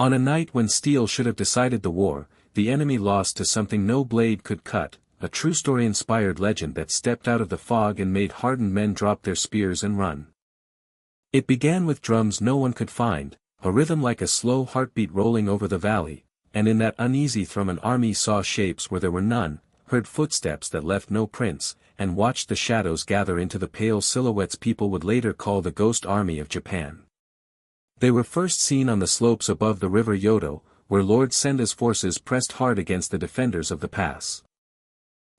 On a night when steel should have decided the war, the enemy lost to something no blade could cut, a true story-inspired legend that stepped out of the fog and made hardened men drop their spears and run. It began with drums no one could find, a rhythm like a slow heartbeat rolling over the valley, and in that uneasy thrum an army saw shapes where there were none, heard footsteps that left no prints, and watched the shadows gather into the pale silhouettes people would later call the Ghost Army of Japan. They were first seen on the slopes above the river Yodo, where Lord Senda's forces pressed hard against the defenders of the pass.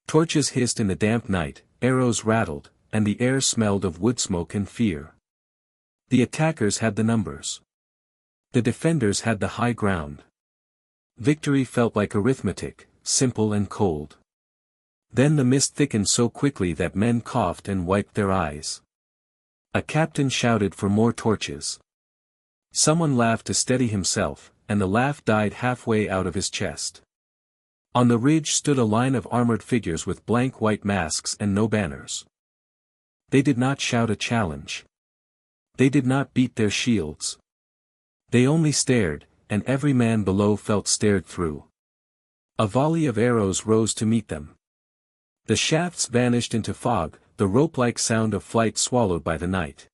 Torches hissed in the damp night, arrows rattled, and the air smelled of wood smoke and fear. The attackers had the numbers. The defenders had the high ground. Victory felt like arithmetic, simple and cold. Then the mist thickened so quickly that men coughed and wiped their eyes. A captain shouted for more torches. Someone laughed to steady himself, and the laugh died halfway out of his chest. On the ridge stood a line of armored figures with blank white masks and no banners. They did not shout a challenge. They did not beat their shields. They only stared, and every man below felt stared through. A volley of arrows rose to meet them. The shafts vanished into fog, the rope-like sound of flight swallowed by the night.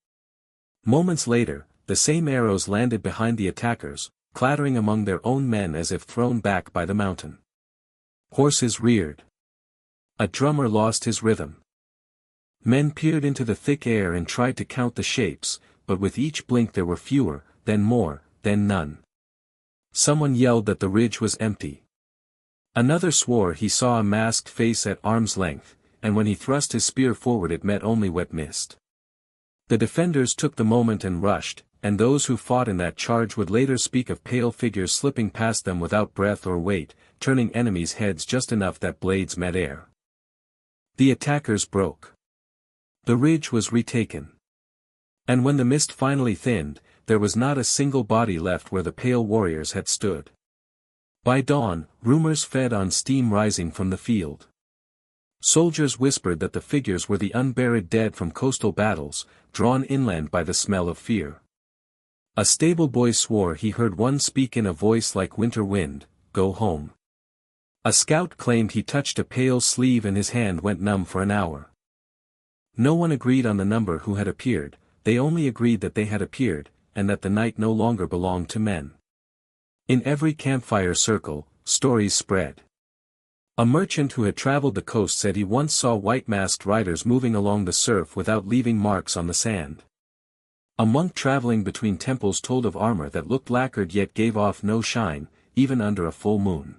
Moments later, the same arrows landed behind the attackers, clattering among their own men as if thrown back by the mountain. Horses reared. A drummer lost his rhythm. Men peered into the thick air and tried to count the shapes, but with each blink there were fewer, then more, then none. Someone yelled that the ridge was empty. Another swore he saw a masked face at arm's length, and when he thrust his spear forward it met only wet mist. The defenders took the moment and rushed, and those who fought in that charge would later speak of pale figures slipping past them without breath or weight, turning enemies' heads just enough that blades met air. The attackers broke. The ridge was retaken. And when the mist finally thinned, there was not a single body left where the pale warriors had stood. By dawn, rumors fed on steam rising from the field. Soldiers whispered that the figures were the unburied dead from coastal battles, drawn inland by the smell of fear. A stable boy swore he heard one speak in a voice like winter wind, "Go home." A scout claimed he touched a pale sleeve and his hand went numb for an hour. No one agreed on the number who had appeared, they only agreed that they had appeared, and that the night no longer belonged to men. In every campfire circle, stories spread. A merchant who had traveled the coast said he once saw white-masked riders moving along the surf without leaving marks on the sand. A monk traveling between temples told of armor that looked lacquered yet gave off no shine, even under a full moon.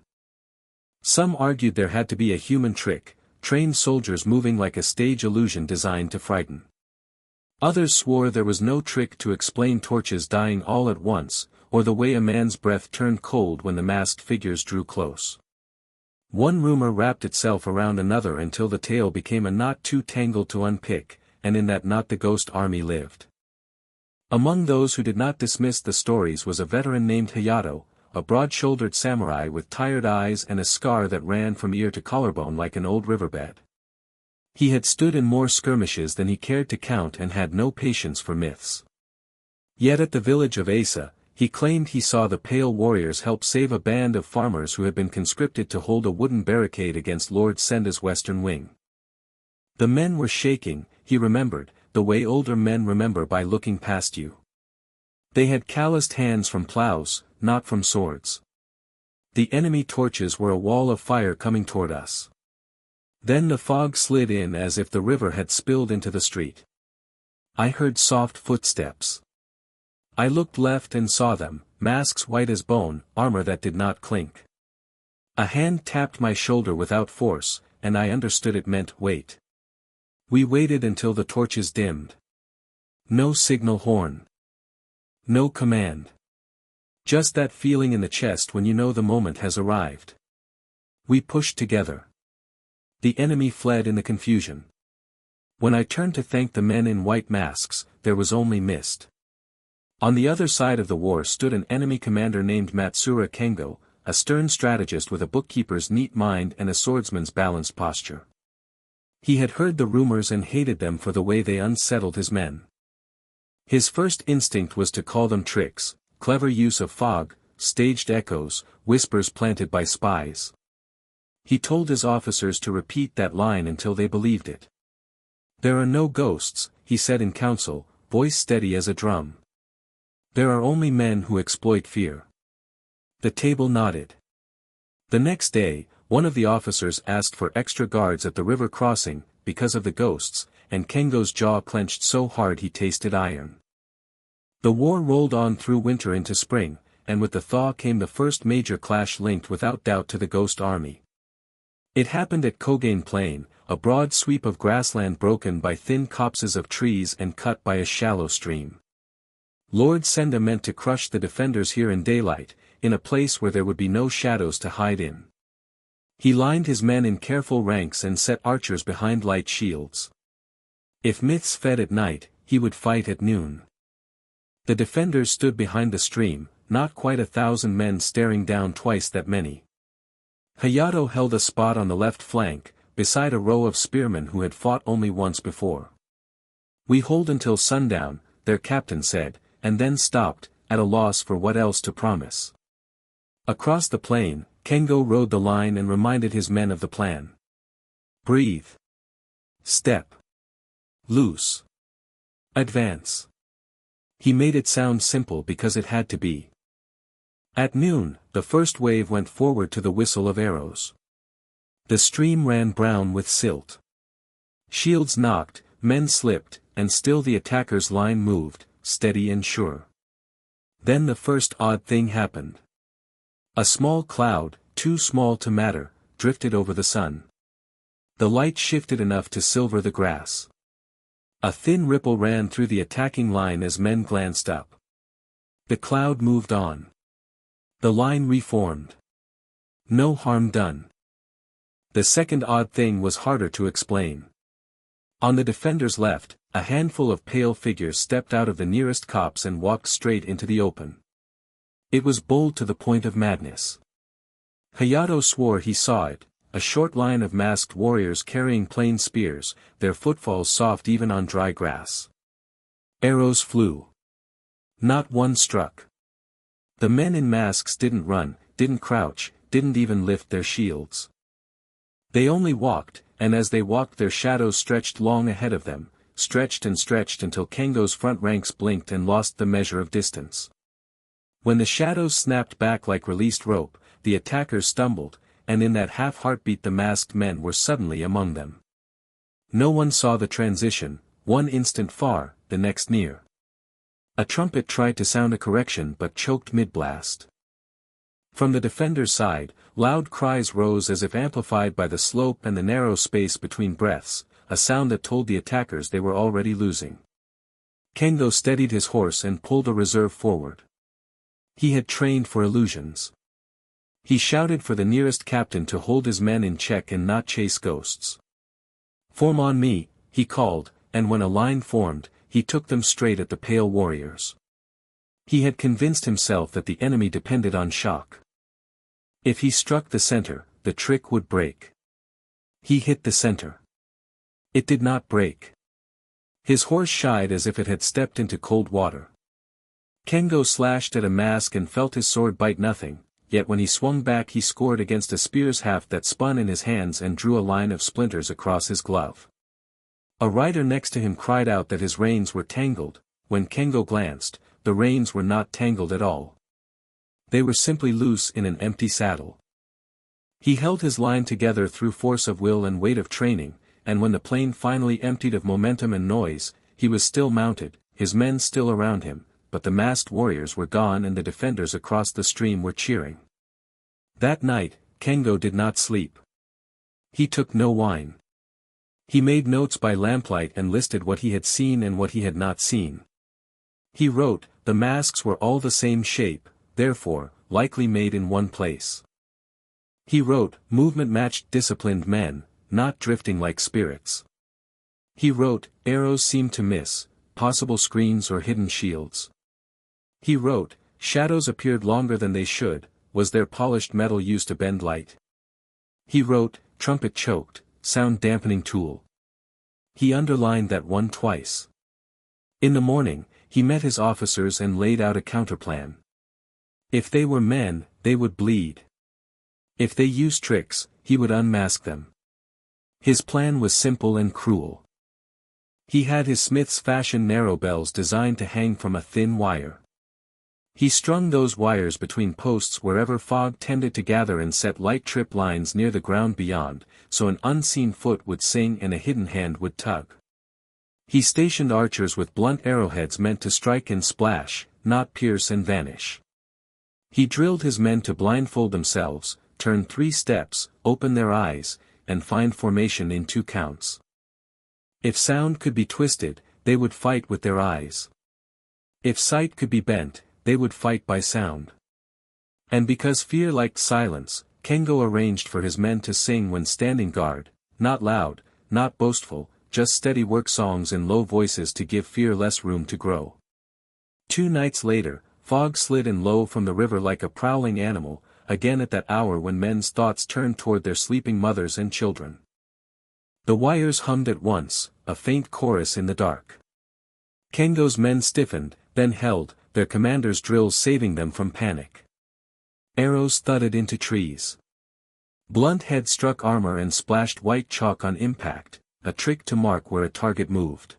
Some argued there had to be a human trick, trained soldiers moving like a stage illusion designed to frighten. Others swore there was no trick to explain torches dying all at once, or the way a man's breath turned cold when the masked figures drew close. One rumor wrapped itself around another until the tale became a knot too tangled to unpick, and in that knot the ghost army lived. Among those who did not dismiss the stories was a veteran named Hayato, a broad-shouldered samurai with tired eyes and a scar that ran from ear to collarbone like an old riverbed. He had stood in more skirmishes than he cared to count and had no patience for myths. Yet at the village of Asa, he claimed he saw the pale warriors help save a band of farmers who had been conscripted to hold a wooden barricade against Lord Senda's western wing. The men were shaking, he remembered, the way older men remember by looking past you. They had calloused hands from plows, not from swords. The enemy torches were a wall of fire coming toward us. Then the fog slid in as if the river had spilled into the street. I heard soft footsteps. I looked left and saw them, masks white as bone, armor that did not clink. A hand tapped my shoulder without force, and I understood it meant wait. We waited until the torches dimmed. No signal horn. No command. Just that feeling in the chest when you know the moment has arrived. We pushed together. The enemy fled in the confusion. When I turned to thank the men in white masks, there was only mist. On the other side of the war stood an enemy commander named Matsura Kengo, a stern strategist with a bookkeeper's neat mind and a swordsman's balanced posture. He had heard the rumors and hated them for the way they unsettled his men. His first instinct was to call them tricks, clever use of fog, staged echoes, whispers planted by spies. He told his officers to repeat that line until they believed it. "There are no ghosts," he said in council, voice steady as a drum. "There are only men who exploit fear." The table nodded. The next day, one of the officers asked for extra guards at the river crossing, because of the ghosts, and Kengo's jaw clenched so hard he tasted iron. The war rolled on through winter into spring, and with the thaw came the first major clash linked without doubt to the ghost army. It happened at Kogane Plain, a broad sweep of grassland broken by thin copses of trees and cut by a shallow stream. Lord Senda meant to crush the defenders here in daylight, in a place where there would be no shadows to hide in. He lined his men in careful ranks and set archers behind light shields. If myths fed at night, he would fight at noon. The defenders stood behind the stream, not quite 1,000 men staring down twice that many. Hayato held a spot on the left flank, beside a row of spearmen who had fought only once before. "We hold until sundown," their captain said, and then stopped, at a loss for what else to promise. Across the plain, Kengo rode the line and reminded his men of the plan. Breathe. Step. Loose. Advance. He made it sound simple because it had to be. At noon, the first wave went forward to the whistle of arrows. The stream ran brown with silt. Shields knocked, men slipped, and still the attackers' line moved, steady and sure. Then the first odd thing happened. A small cloud, too small to matter, drifted over the sun. The light shifted enough to silver the grass. A thin ripple ran through the attacking line as men glanced up. The cloud moved on. The line reformed. No harm done. The second odd thing was harder to explain. On the defenders' left, a handful of pale figures stepped out of the nearest copse and walked straight into the open. It was bold to the point of madness. Hayato swore he saw it, a short line of masked warriors carrying plain spears, their footfalls soft even on dry grass. Arrows flew. Not one struck. The men in masks didn't run, didn't crouch, didn't even lift their shields. They only walked, and as they walked their shadows stretched long ahead of them, stretched and stretched until Kengo's front ranks blinked and lost the measure of distance. When the shadows snapped back like released rope, the attackers stumbled, and in that half-heartbeat the masked men were suddenly among them. No one saw the transition, one instant far, the next near. A trumpet tried to sound a correction but choked mid-blast. From the defender's side, loud cries rose as if amplified by the slope and the narrow space between breaths, a sound that told the attackers they were already losing. Kengo steadied his horse and pulled a reserve forward. He had trained for illusions. He shouted for the nearest captain to hold his men in check and not chase ghosts. "Form on me," he called, and when a line formed, he took them straight at the pale warriors. He had convinced himself that the enemy depended on shock. If he struck the center, the trick would break. He hit the center. It did not break. His horse shied as if it had stepped into cold water. Kengo slashed at a mask and felt his sword bite nothing, yet when he swung back he scored against a spear's haft that spun in his hands and drew a line of splinters across his glove. A rider next to him cried out that his reins were tangled. When Kengo glanced, the reins were not tangled at all. They were simply loose in an empty saddle. He held his line together through force of will and weight of training, and when the plain finally emptied of momentum and noise, he was still mounted, his men still around him, but the masked warriors were gone and the defenders across the stream were cheering. That night, Kengo did not sleep. He took no wine. He made notes by lamplight and listed what he had seen and what he had not seen. He wrote, the masks were all the same shape, therefore, likely made in one place. He wrote, movement matched disciplined men, not drifting like spirits. He wrote, arrows seemed to miss, possible screens or hidden shields. He wrote, shadows appeared longer than they should, was their polished metal used to bend light? He wrote, trumpet choked, sound dampening tool. He underlined that one twice. In the morning, he met his officers and laid out a counterplan. If they were men, they would bleed. If they used tricks, he would unmask them. His plan was simple and cruel. He had his smiths fashion narrow bells designed to hang from a thin wire. He strung those wires between posts wherever fog tended to gather and set light trip lines near the ground beyond, so an unseen foot would sing and a hidden hand would tug. He stationed archers with blunt arrowheads meant to strike and splash, not pierce and vanish. He drilled his men to blindfold themselves, turn 3 steps, open their eyes, and find formation in 2 counts. If sound could be twisted, they would fight with their eyes. If sight could be bent, they would fight by sound. And because fear liked silence, Kengo arranged for his men to sing when standing guard, not loud, not boastful, just steady work songs in low voices to give fear less room to grow. 2 nights later, fog slid in low from the river like a prowling animal, again at that hour when men's thoughts turned toward their sleeping mothers and children. The wires hummed at once, a faint chorus in the dark. Kengo's men stiffened, then held, their commander's drills saving them from panic. Arrows thudded into trees. Blunt heads struck armor and splashed white chalk on impact, a trick to mark where a target moved.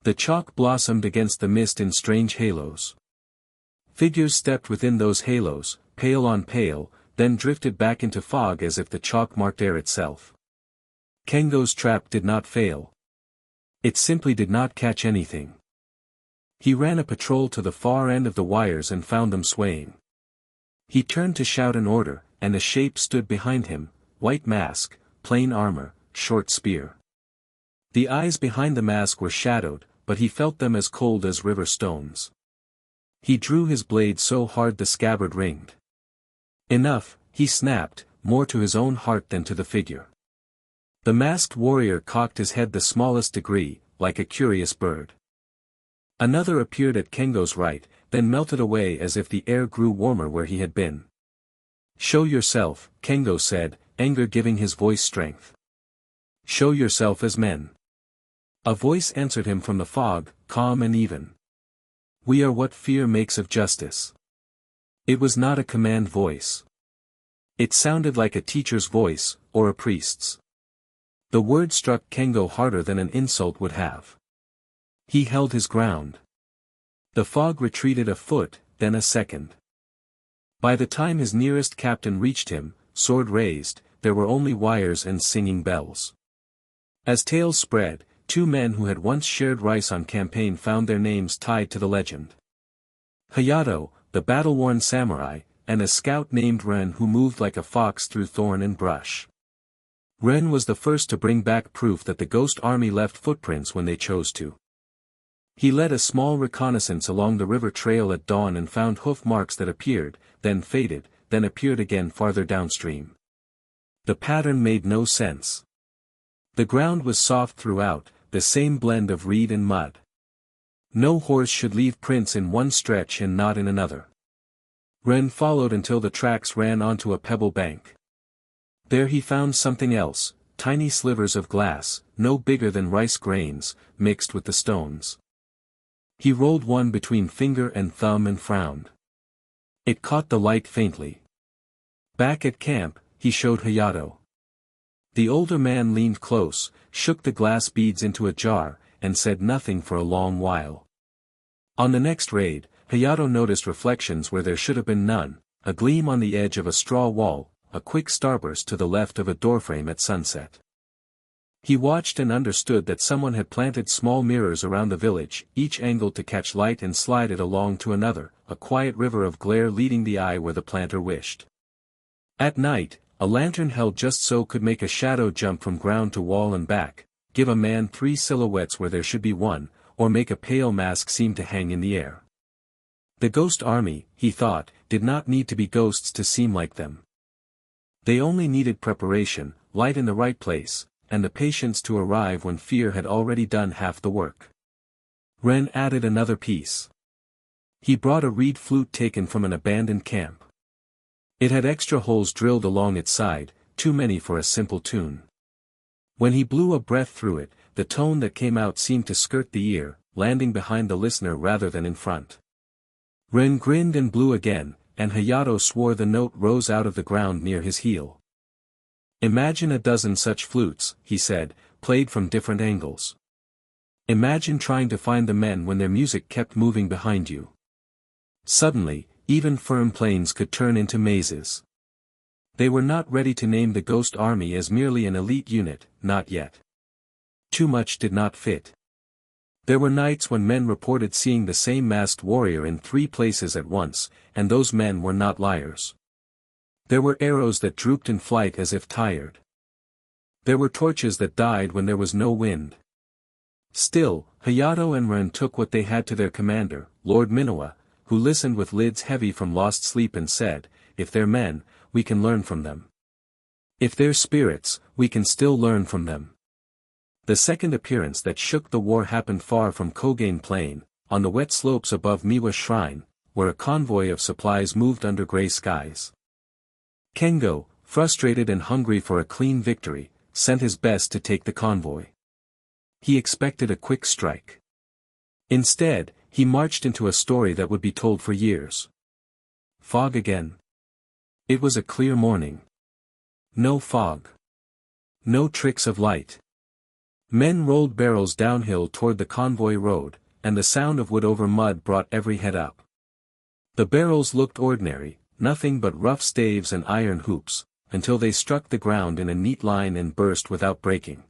The chalk blossomed against the mist in strange halos. Figures stepped within those halos, pale on pale, then drifted back into fog as if the chalk marked air itself. Kengo's trap did not fail. It simply did not catch anything. He ran a patrol to the far end of the wires and found them swaying. He turned to shout an order, and a shape stood behind him, white mask, plain armor, short spear. The eyes behind the mask were shadowed, but he felt them as cold as river stones. He drew his blade so hard the scabbard ringed. Enough, he snapped, more to his own heart than to the figure. The masked warrior cocked his head the smallest degree, like a curious bird. Another appeared at Kengo's right, then melted away as if the air grew warmer where he had been. "Show yourself," Kengo said, anger giving his voice strength. "Show yourself as men." A voice answered him from the fog, calm and even. "We are what fear makes of justice." It was not a command voice. It sounded like a teacher's voice, or a priest's. The word struck Kengo harder than an insult would have. He held his ground. The fog retreated a foot, then a second. By the time his nearest captain reached him, sword raised, there were only wires and singing bells. As tales spread, 2 men who had once shared rice on campaign found their names tied to the legend. Hayato, the battle-worn samurai, and a scout named Ren who moved like a fox through thorn and brush. Ren was the first to bring back proof that the ghost army left footprints when they chose to. He led a small reconnaissance along the river trail at dawn and found hoof marks that appeared, then faded, then appeared again farther downstream. The pattern made no sense. The ground was soft throughout, the same blend of reed and mud. No horse should leave prints in one stretch and not in another. Ren followed until the tracks ran onto a pebble bank. There he found something else, tiny slivers of glass, no bigger than rice grains, mixed with the stones. He rolled one between finger and thumb and frowned. It caught the light faintly. Back at camp, he showed Hayato. The older man leaned close, shook the glass beads into a jar, and said nothing for a long while. On the next raid, Hayato noticed reflections where there should have been none, a gleam on the edge of a straw wall, a quick starburst to the left of a doorframe at sunset. He watched and understood that someone had planted small mirrors around the village, each angled to catch light and slide it along to another, a quiet river of glare leading the eye where the planter wished. At night, a lantern held just so could make a shadow jump from ground to wall and back, give a man 3 silhouettes where there should be one, or make a pale mask seem to hang in the air. The ghost army, he thought, did not need to be ghosts to seem like them. They only needed preparation, light in the right place, and the patience to arrive when fear had already done half the work. Ren added another piece. He brought a reed flute taken from an abandoned camp. It had extra holes drilled along its side, too many for a simple tune. When he blew a breath through it, the tone that came out seemed to skirt the ear, landing behind the listener rather than in front. Ren grinned and blew again, and Hayato swore the note rose out of the ground near his heel. Imagine a dozen such flutes, he said, played from different angles. Imagine trying to find the men when their music kept moving behind you. Suddenly, even firm plains could turn into mazes. They were not ready to name the Ghost Army as merely an elite unit, not yet. Too much did not fit. There were nights when men reported seeing the same masked warrior in 3 places at once, and those men were not liars. There were arrows that drooped in flight as if tired. There were torches that died when there was no wind. Still, Hayato and Ren took what they had to their commander, Lord Minowa, who listened with lids heavy from lost sleep and said, "If they're men, we can learn from them. If they're spirits, we can still learn from them." The second appearance that shook the war happened far from Kogain Plain, on the wet slopes above Miwa's shrine, where a convoy of supplies moved under grey skies. Kengo, frustrated and hungry for a clean victory, sent his best to take the convoy. He expected a quick strike. Instead, he marched into a story that would be told for years. Fog again. It was a clear morning. No fog. No tricks of light. Men rolled barrels downhill toward the convoy road, and the sound of wood over mud brought every head up. The barrels looked ordinary, nothing but rough staves and iron hoops, until they struck the ground in a neat line and burst without breaking.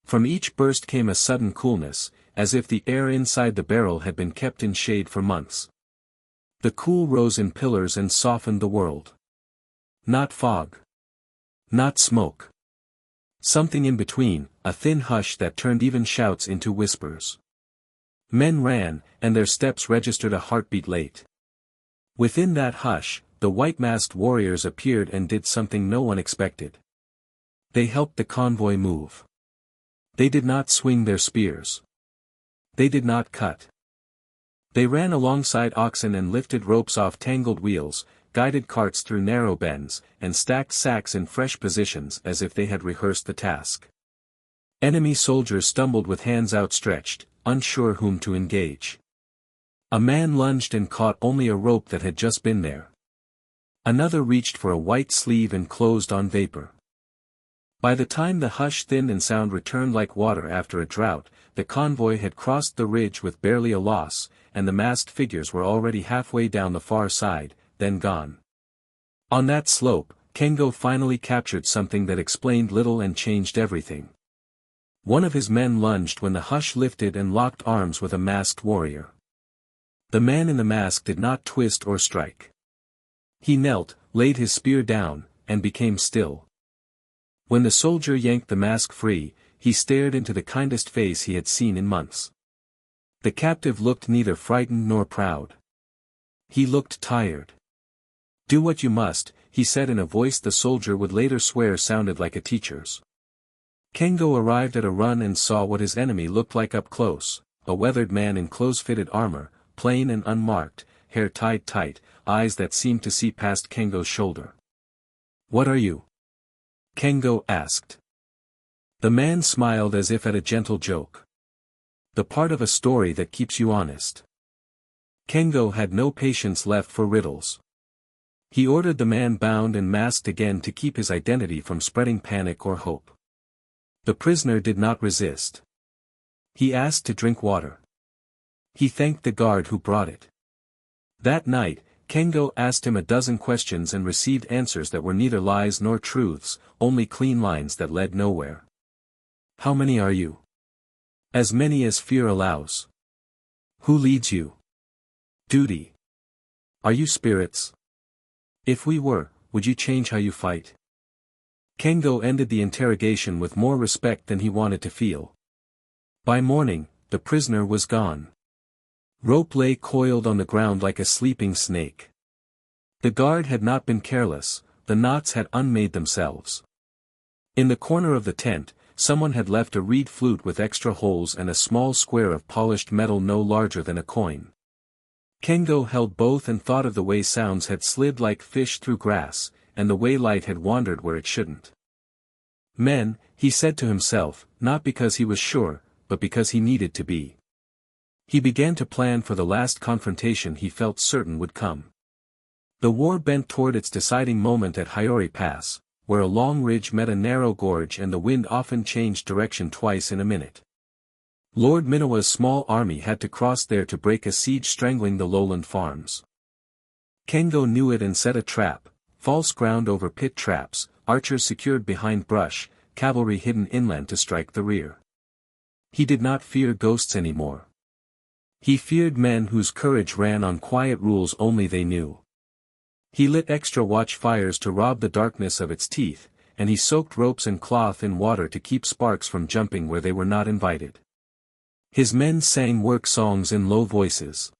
From each burst came a sudden coolness, as if the air inside the barrel had been kept in shade for months. The cool rose in pillars and softened the world. Not fog. Not smoke. Something in between, a thin hush that turned even shouts into whispers. Men ran, and their steps registered a heartbeat late. Within that hush, the white-masked warriors appeared and did something no one expected. They helped the convoy move. They did not swing their spears. They did not cut. They ran alongside oxen and lifted ropes off tangled wheels, guided carts through narrow bends, and stacked sacks in fresh positions as if they had rehearsed the task. Enemy soldiers stumbled with hands outstretched, unsure whom to engage. A man lunged and caught only a rope that had just been there. Another reached for a white sleeve and closed on vapor. By the time the hush thinned and sound returned like water after a drought, the convoy had crossed the ridge with barely a loss, and the masked figures were already halfway down the far side, then gone. On that slope, Kengo finally captured something that explained little and changed everything. One of his men lunged when the hush lifted and locked arms with a masked warrior. The man in the mask did not twist or strike. He knelt, laid his spear down, and became still. When the soldier yanked the mask free, he stared into the kindest face he had seen in months. The captive looked neither frightened nor proud. He looked tired. "Do what you must," he said in a voice the soldier would later swear sounded like a teacher's. Kengo arrived at a run and saw what his enemy looked like up close, a weathered man in close-fitted armor, plain and unmarked, hair tied tight, eyes that seemed to see past Kengo's shoulder. "What are you?" Kengo asked. The man smiled as if at a gentle joke. "The part of a story that keeps you honest." Kengo had no patience left for riddles. He ordered the man bound and masked again to keep his identity from spreading panic or hope. The prisoner did not resist. He asked to drink water. He thanked the guard who brought it. That night, Kengo asked him a dozen questions and received answers that were neither lies nor truths, only clean lines that led nowhere. "How many are you?" "As many as fear allows." "Who leads you?" "Duty." "Are you spirits?" "If we were, would you change how you fight?" Kengo ended the interrogation with more respect than he wanted to feel. By morning, the prisoner was gone. Rope lay coiled on the ground like a sleeping snake. The guard had not been careless, the knots had unmade themselves. In the corner of the tent, someone had left a reed flute with extra holes and a small square of polished metal no larger than a coin. Kengo held both and thought of the way sounds had slid like fish through grass, and the way light had wandered where it shouldn't. Men, he said to himself, not because he was sure, but because he needed to be. He began to plan for the last confrontation he felt certain would come. The war bent toward its deciding moment at Hyori Pass, where a long ridge met a narrow gorge and the wind often changed direction twice in a minute. Lord Minowa's small army had to cross there to break a siege strangling the lowland farms. Kengo knew it and set a trap, false ground over pit traps, archers secured behind brush, cavalry hidden inland to strike the rear. He did not fear ghosts anymore. He feared men whose courage ran on quiet rules only they knew. He lit extra watch fires to rob the darkness of its teeth, and he soaked ropes and cloth in water to keep sparks from jumping where they were not invited. His men sang work songs in low voices.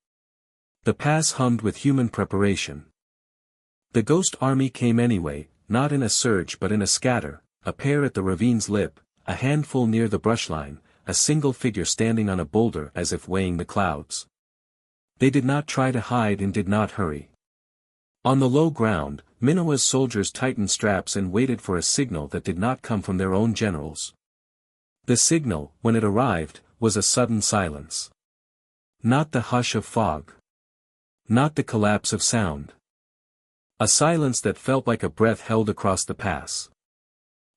The pass hummed with human preparation. The ghost army came anyway, not in a surge but in a scatter, a pair at the ravine's lip, a handful near the brushline, a single figure standing on a boulder as if weighing the clouds. They did not try to hide and did not hurry. On the low ground, Minowa's soldiers tightened straps and waited for a signal that did not come from their own generals. The signal, when it arrived, was a sudden silence. Not the hush of fog. Not the collapse of sound. A silence that felt like a breath held across the pass.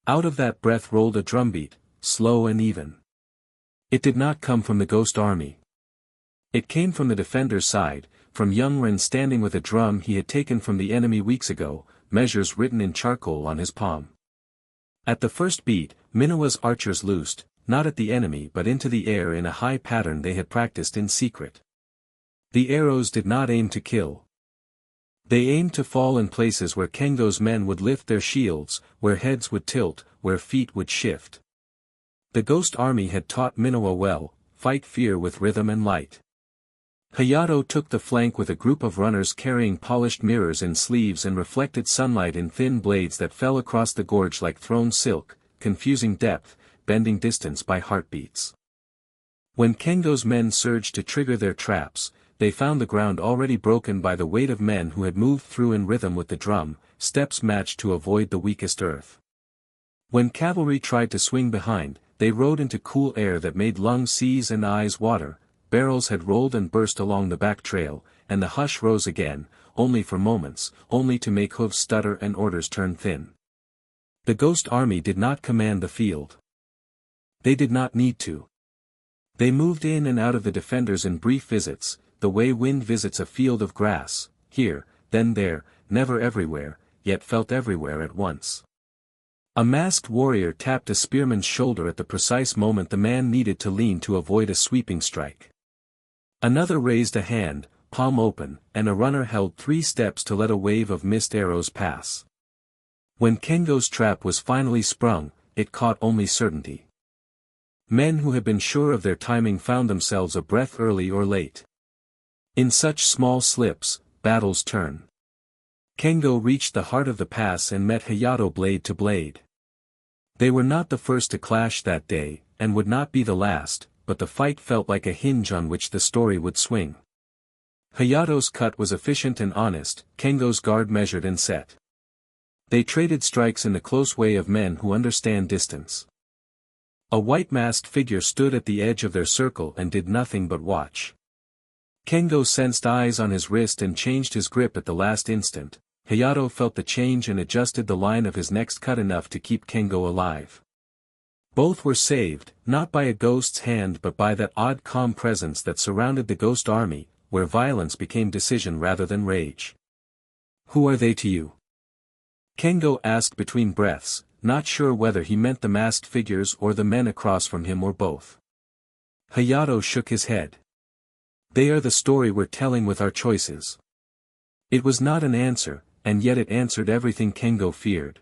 Out of that breath rolled a drumbeat, slow and even. It did not come from the ghost army. It came from the defender's side, from young Ren standing with a drum he had taken from the enemy weeks ago, measures written in charcoal on his palm. At the first beat, Minowa's archers loosed, not at the enemy but into the air in a high pattern they had practiced in secret. The arrows did not aim to kill. They aimed to fall in places where Kengo's men would lift their shields, where heads would tilt, where feet would shift. The ghost army had taught Minowa well, fight fear with rhythm and light. Hayato took the flank with a group of runners carrying polished mirrors in sleeves and reflected sunlight in thin blades that fell across the gorge like thrown silk, confusing depth, bending distance by heartbeats. When Kengo's men surged to trigger their traps, they found the ground already broken by the weight of men who had moved through in rhythm with the drum, steps matched to avoid the weakest earth. When cavalry tried to swing behind, they rode into cool air that made lungs seize and eyes water. Barrels had rolled and burst along the back trail, and the hush rose again, only for moments, only to make hooves stutter and orders turn thin. The ghost army did not command the field. They did not need to. They moved in and out of the defenders in brief visits, the way wind visits a field of grass, here, then there, never everywhere, yet felt everywhere at once. A masked warrior tapped a spearman's shoulder at the precise moment the man needed to lean to avoid a sweeping strike. Another raised a hand, palm open, and a runner held 3 steps to let a wave of mist arrows pass. When Kengo's trap was finally sprung, it caught only certainty. Men who had been sure of their timing found themselves a breath early or late. In such small slips, battles turn. Kengo reached the heart of the pass and met Hayato blade to blade. They were not the first to clash that day, and would not be the last, but the fight felt like a hinge on which the story would swing. Hayato's cut was efficient and honest, Kengo's guard measured and set. They traded strikes in the close way of men who understand distance. A white-masked figure stood at the edge of their circle and did nothing but watch. Kengo sensed eyes on his wrist and changed his grip at the last instant. Hayato felt the change and adjusted the line of his next cut enough to keep Kengo alive. Both were saved, not by a ghost's hand but by that odd calm presence that surrounded the ghost army, where violence became decision rather than rage. "Who are they to you?" Kengo asked between breaths, not sure whether he meant the masked figures or the men across from him or both. Hayato shook his head. "They are the story we're telling with our choices." It was not an answer, and yet it answered everything Kengo feared.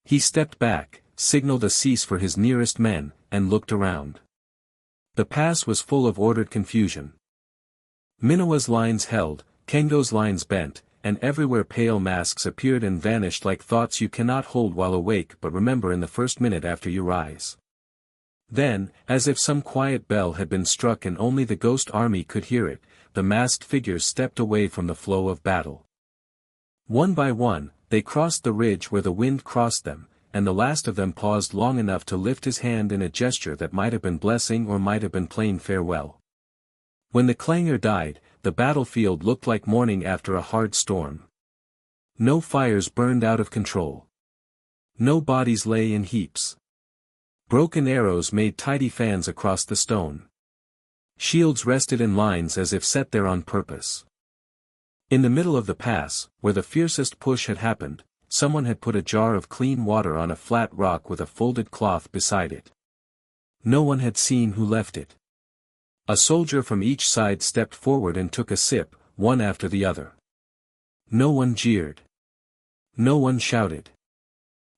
He stepped back, signaled a cease for his nearest men, and looked around. The pass was full of ordered confusion. Minowa's lines held, Kengo's lines bent, and everywhere pale masks appeared and vanished like thoughts you cannot hold while awake but remember in the first minute after you rise. Then, as if some quiet bell had been struck and only the ghost army could hear it, the masked figures stepped away from the flow of battle. One by one, they crossed the ridge where the wind crossed them, and the last of them paused long enough to lift his hand in a gesture that might have been blessing or might have been plain farewell. When the clangor died, the battlefield looked like morning after a hard storm. No fires burned out of control. No bodies lay in heaps. Broken arrows made tidy fans across the stone. Shields rested in lines as if set there on purpose. In the middle of the pass, where the fiercest push had happened, someone had put a jar of clean water on a flat rock with a folded cloth beside it. No one had seen who left it. A soldier from each side stepped forward and took a sip, one after the other. No one jeered. No one shouted.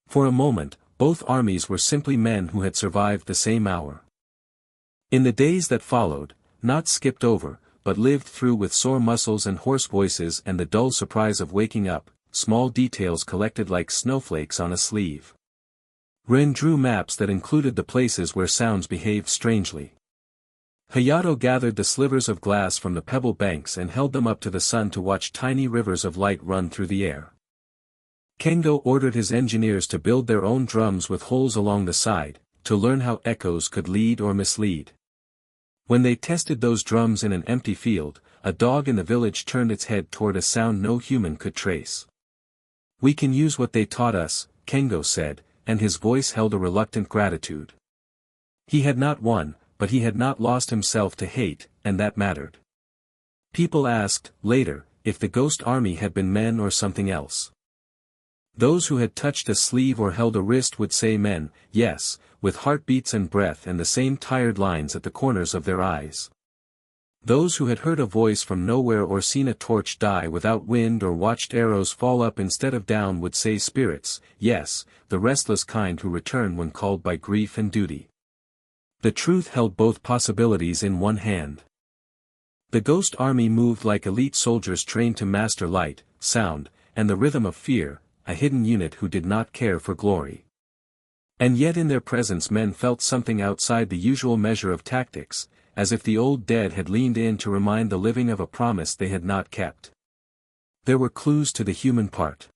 For a moment, both armies were simply men who had survived the same hour. In the days that followed, not skipped over, but lived through with sore muscles and hoarse voices and the dull surprise of waking up, small details collected like snowflakes on a sleeve. Ren drew maps that included the places where sounds behaved strangely. Hayato gathered the slivers of glass from the pebble banks and held them up to the sun to watch tiny rivers of light run through the air. Kengo ordered his engineers to build their own drums with holes along the side, to learn how echoes could lead or mislead. When they tested those drums in an empty field, a dog in the village turned its head toward a sound no human could trace. "We can use what they taught us," Kengo said, and his voice held a reluctant gratitude. He had not won, but he had not lost himself to hate, and that mattered. People asked, later, if the ghost army had been men or something else. Those who had touched a sleeve or held a wrist would say men, yes, with heartbeats and breath and the same tired lines at the corners of their eyes. Those who had heard a voice from nowhere or seen a torch die without wind or watched arrows fall up instead of down would say spirits, yes, the restless kind who return when called by grief and duty. The truth held both possibilities in one hand. The ghost army moved like elite soldiers trained to master light, sound, and the rhythm of fear, a hidden unit who did not care for glory. And yet in their presence men felt something outside the usual measure of tactics, as if the old dead had leaned in to remind the living of a promise they had not kept. There were clues to the human part.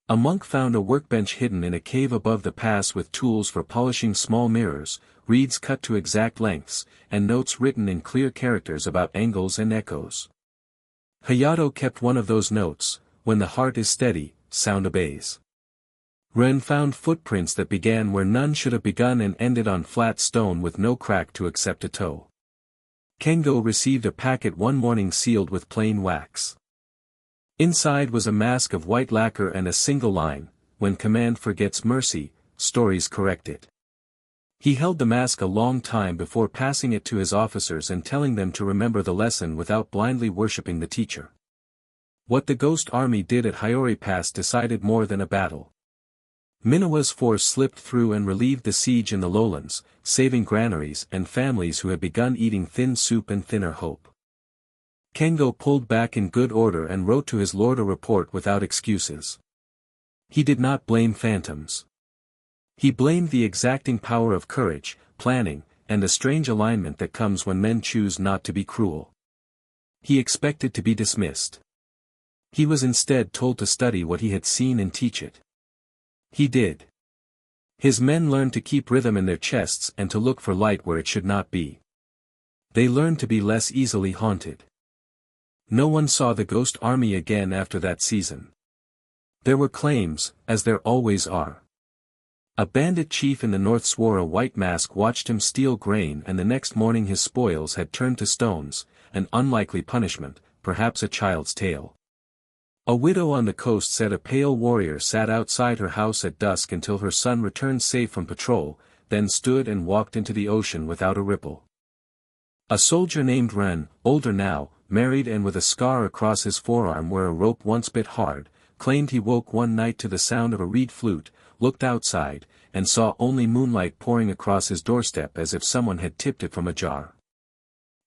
A monk found a workbench hidden in a cave above the pass with tools for polishing small mirrors, reeds cut to exact lengths, and notes written in clear characters about angles and echoes. Hayato kept one of those notes: "When the heart is steady, sound obeys." Ren found footprints that began where none should have begun and ended on flat stone with no crack to accept a toe. Kengo received a packet one morning sealed with plain wax. Inside was a mask of white lacquer and a single line: "When command forgets mercy, stories correct it." He held the mask a long time before passing it to his officers and telling them to remember the lesson without blindly worshipping the teacher. What the ghost army did at Hiyori Pass decided more than a battle. Minawa's force slipped through and relieved the siege in the lowlands, saving granaries and families who had begun eating thin soup and thinner hope. Kengo pulled back in good order and wrote to his lord a report without excuses. He did not blame phantoms. He blamed the exacting power of courage, planning, and the strange alignment that comes when men choose not to be cruel. He expected to be dismissed. He was instead told to study what he had seen and teach it. He did. His men learned to keep rhythm in their chests and to look for light where it should not be. They learned to be less easily haunted. No one saw the ghost army again after that season. There were claims, as there always are. A bandit chief in the north swore a white mask watched him steal grain and the next morning his spoils had turned to stones, an unlikely punishment, perhaps a child's tale. A widow on the coast said a pale warrior sat outside her house at dusk until her son returned safe from patrol, then stood and walked into the ocean without a ripple. A soldier named Ren, older now, married and with a scar across his forearm where a rope once bit hard, claimed he woke one night to the sound of a reed flute, looked outside, and saw only moonlight pouring across his doorstep as if someone had tipped it from a jar.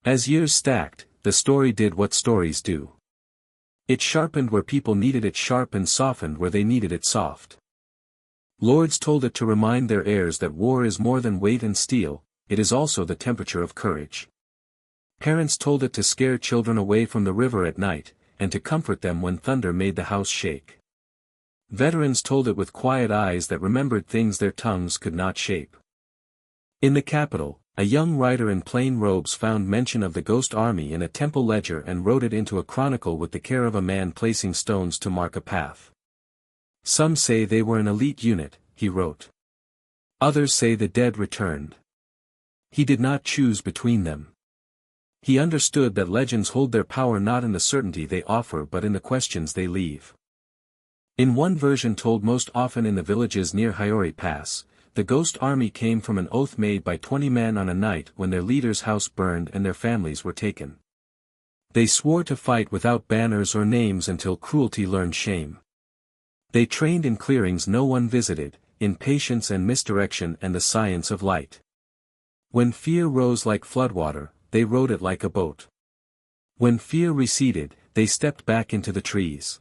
As years stacked, the story did what stories do. It sharpened where people needed it sharp and softened where they needed it soft. Lords told it to remind their heirs that war is more than weight and steel, it is also the temperature of courage. Parents told it to scare children away from the river at night, and to comfort them when thunder made the house shake. Veterans told it with quiet eyes that remembered things their tongues could not shape. In the capital, A young writer in plain robes found mention of the ghost army in a temple ledger and wrote it into a chronicle with the care of a man placing stones to mark a path. Some say they were an elite unit, he wrote. Others say the dead returned. He did not choose between them. He understood that legends hold their power not in the certainty they offer but in the questions they leave. In one version told most often in the villages near Hiyori Pass, the ghost army came from an oath made by 20 men on a night when their leader's house burned and their families were taken. They swore to fight without banners or names until cruelty learned shame. They trained in clearings no one visited, in patience and misdirection and the science of light. When fear rose like floodwater, they rode it like a boat. When fear receded, they stepped back into the trees.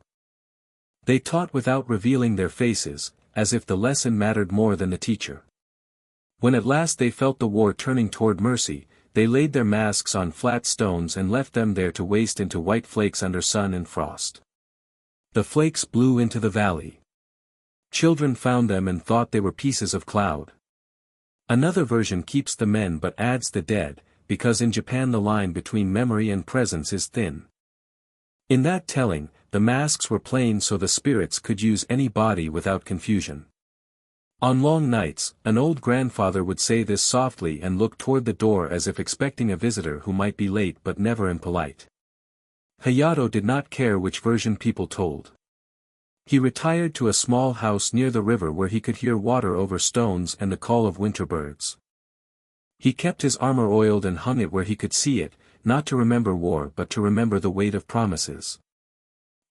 They taught without revealing their faces, as if the lesson mattered more than the teacher. When at last they felt the war turning toward mercy, they laid their masks on flat stones and left them there to waste into white flakes under sun and frost. The flakes blew into the valley. Children found them and thought they were pieces of cloud. Another version keeps the men but adds the dead, because in Japan the line between memory and presence is thin. In that telling, the masks were plain so the spirits could use any body without confusion. On long nights, an old grandfather would say this softly and look toward the door as if expecting a visitor who might be late but never impolite. Hayato did not care which version people told. He retired to a small house near the river where he could hear water over stones and the call of winter birds. He kept his armor oiled and hung it where he could see it, not to remember war but to remember the weight of promises.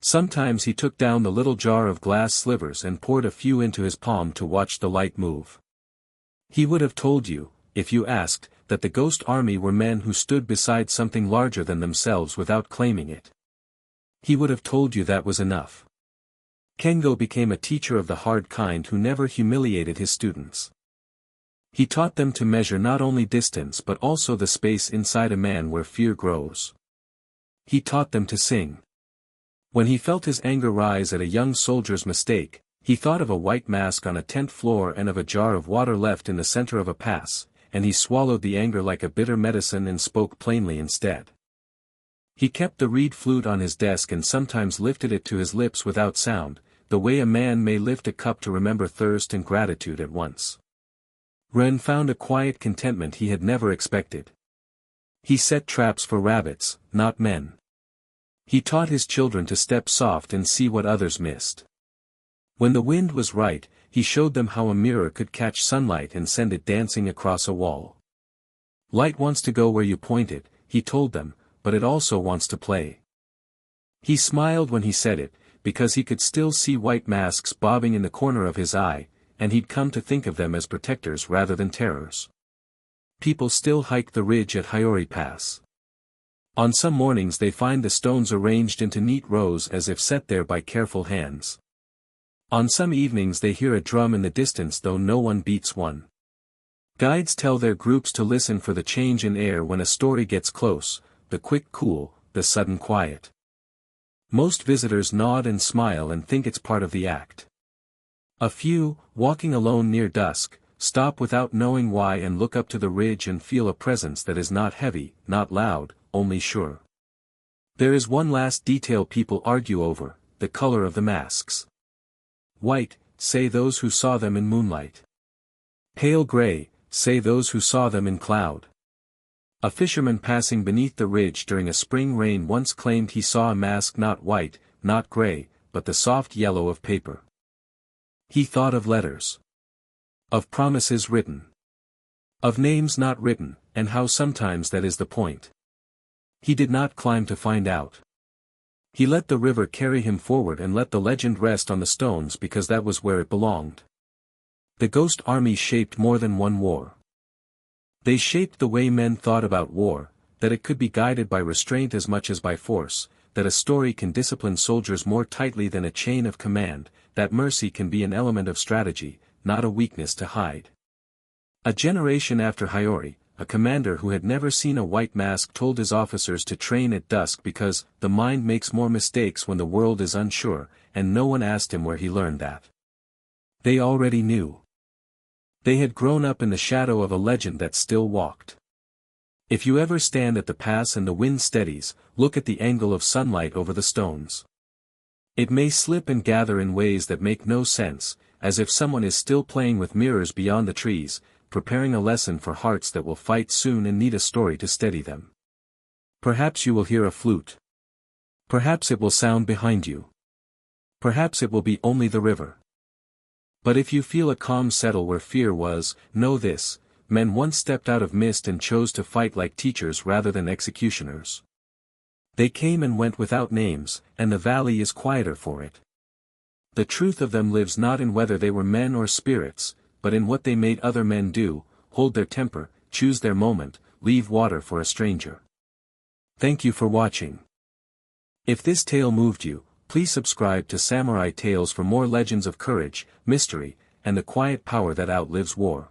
Sometimes he took down the little jar of glass slivers and poured a few into his palm to watch the light move. He would have told you, if you asked, that the ghost army were men who stood beside something larger than themselves without claiming it. He would have told you that was enough. Kengo became a teacher of the hard kind who never humiliated his students. He taught them to measure not only distance but also the space inside a man where fear grows. He taught them to sing. When he felt his anger rise at a young soldier's mistake, he thought of a white mask on a tent floor and of a jar of water left in the center of a pass, and he swallowed the anger like a bitter medicine and spoke plainly instead. He kept the reed flute on his desk and sometimes lifted it to his lips without sound, the way a man may lift a cup to remember thirst and gratitude at once. Ren found a quiet contentment he had never expected. He set traps for rabbits, not men. He taught his children to step soft and see what others missed. When the wind was right, he showed them how a mirror could catch sunlight and send it dancing across a wall. Light wants to go where you point it, he told them, but it also wants to play. He smiled when he said it, because he could still see white masks bobbing in the corner of his eye, and he'd come to think of them as protectors rather than terrors. People still hike the ridge at Hiyori Pass. On some mornings they find the stones arranged into neat rows as if set there by careful hands. On some evenings they hear a drum in the distance though no one beats one. Guides tell their groups to listen for the change in air when a story gets close, the quick cool, the sudden quiet. Most visitors nod and smile and think it's part of the act. A few, walking alone near dusk, stop without knowing why and look up to the ridge and feel a presence that is not heavy, not loud, only sure. There is one last detail people argue over, the color of the masks. White, say those who saw them in moonlight. Pale gray, say those who saw them in cloud. A fisherman passing beneath the ridge during a spring rain once claimed he saw a mask not white, not gray, but the soft yellow of paper. He thought of letters. Of promises written. Of names not written, and how sometimes that is the point. He did not climb to find out. He let the river carry him forward and let the legend rest on the stones because that was where it belonged. The ghost army shaped more than one war. They shaped the way men thought about war, that it could be guided by restraint as much as by force, that a story can discipline soldiers more tightly than a chain of command, that mercy can be an element of strategy, not a weakness to hide. A generation after Hiyori, a commander who had never seen a white mask told his officers to train at dusk because the mind makes more mistakes when the world is unsure, and no one asked him where he learned that. They already knew. They had grown up in the shadow of a legend that still walked. If you ever stand at the pass and the wind steadies, look at the angle of sunlight over the stones. It may slip and gather in ways that make no sense, as if someone is still playing with mirrors beyond the trees, preparing a lesson for hearts that will fight soon and need a story to steady them. Perhaps you will hear a flute. Perhaps it will sound behind you. Perhaps it will be only the river. But if you feel a calm settle where fear was, know this: men once stepped out of mist and chose to fight like teachers rather than executioners. They came and went without names, and the valley is quieter for it. The truth of them lives not in whether they were men or spirits, but in what they made other men do: hold their temper, choose their moment, leave water for a stranger. Thank you for watching. If this tale moved you, please subscribe to Samurai Tales for more legends of courage, mystery, and the quiet power that outlives war.